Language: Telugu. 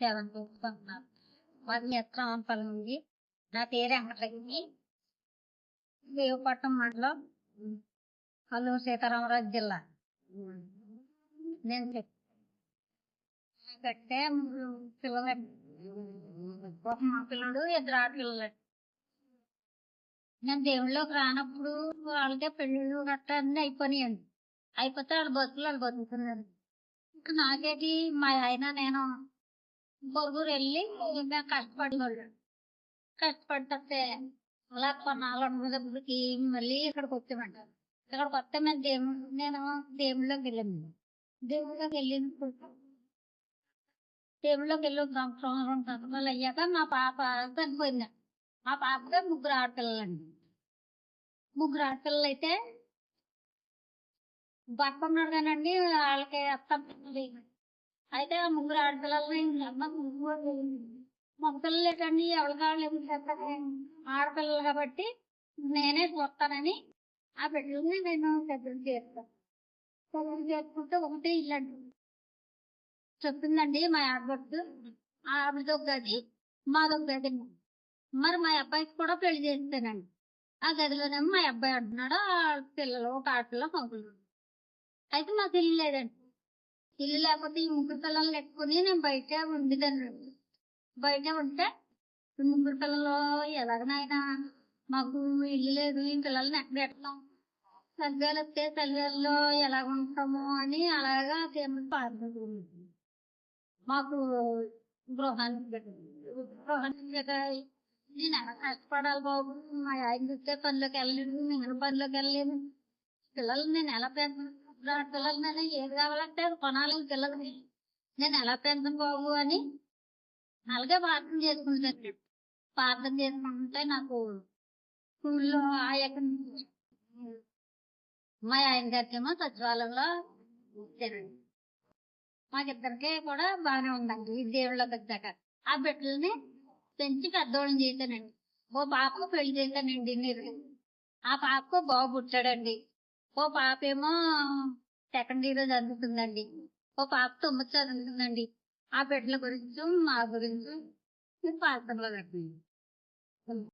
సేవలు చూసుకుంటున్నాను. మాది నేత్రావనపల్లి నుండి. నా పేరు వెంకటలక్ష్మి. దేవపట్నం మండలం, అల్లూరు సీతారామరాజు జిల్లా. నేను కట్టే పిల్లలు, ఒక మా పిల్లడు, ఇద్దరు ఆడపిల్లలు. నేను దేవుళ్ళలోకి రానప్పుడు వాళ్ళకే పెళ్ళిళ్ళు గట్టా అన్నీ అయిపోయినాయండి. అయిపోతే వాళ్ళ బతుకులు వాళ్ళు బతుకుతున్నారు. ఇంకా నాకేటి మా ఆయన నేను పొరుగురు వెళ్ళి మేము కష్టపడితే అలా కొన్నాళ్ళు డబ్బులకి మళ్ళీ ఇక్కడికి వచ్చామంట. ఇక్కడికి వస్తే నేను దేవుళ్ళలోకి వెళ్ళాను. దేవుళ్ళలోకి వెళ్ళి ఒక సంవత్సరం 2 సంవత్సరాలు అయ్యాక మా పాప చనిపోయింది. మా పాపకి 3 ఆడపిల్లలండి. 3 ఆడపిల్లలు అయితే భర్త ఉన్నాడు కానండి, వాళ్ళకి అత్తమ్మ. అయితే ఆ 3 ఆడపిల్లల్ని మగ పిల్లలు ఏంటండి ఎవరి కాళ్ళు ఆడపిల్లలు కాబట్టి నేనే చూస్తానని ఆ బిడ్డల్ని నేను పెద్దలు చేస్తాను. పెద్దలు చేసుకుంటే ఒకటే ఇల్లు అండి చెప్పిందండి మా ఆడబడుతు. ఆవిడతో గది, మాదో గది. మరి మా అబ్బాయికి కూడా పెళ్లి చేస్తానండి. ఆ గదిలోనేమో మా అబ్బాయి అంటున్నాడు, ఆ పిల్లలు ఒక ఆడపిల్ల మగులు. అయితే మాకు ఇల్లు లేదండి. ఇల్లు లేకపోతే ఈ 3 పిల్లల్ని ఎత్తుకుని నేను బయట ఉండేదాన్ని. బయట ఉంటే ఈ 3 పిల్లలు ఎలాగనైనా మాకు ఇల్లు లేదు, ఈ పిల్లల్ని ఎక్కడ పెడతాం, చలిగాలు వస్తే చలిగాల్లో ఎలాగ ఉంటాము అని అలాగా దేవుడు పాడుతుంది. మాకు గృహానికి నేను ఎలా కష్టపడాలి బాబు, మా ఆయన చూస్తే పనిలోకి వెళ్ళలేదు, నేను పనిలోకి వెళ్ళలేదు. పిల్లలు నేను ఎలా పెంచాను, పిల్లలు నేను ఏది కావాలంటే అది కొనాలి, పిల్లలకి నేను ఎలా పెంచాను బాబు అని అలాగే ప్రార్థన చేసుకుంటాను. ప్రార్థన చేసుకుంటే నాకు స్కూల్లో మా ఆయన గారికేమో సచివాలయంలో ఇచ్చారండి. మాకిద్దరికి కూడా బాగానే ఉందండి. దేవుళ్ళకి వచ్చాక ఆ బిడ్డల్ని పెంచి పెద్దోళ్ళని చేశానండి. ఓ పాపకు పెళ్లి చేశానండి. ఆ పాపకు బాబు పుట్టాడండి. ఓ పాప ఏమో 2nd ఇయర్ చదువుతుందండి. ఓ పాప 9 చదువుతుందండి. ఆ బిడ్డల గురించి మా గురించి ప్రార్థనలో పెట్టండి.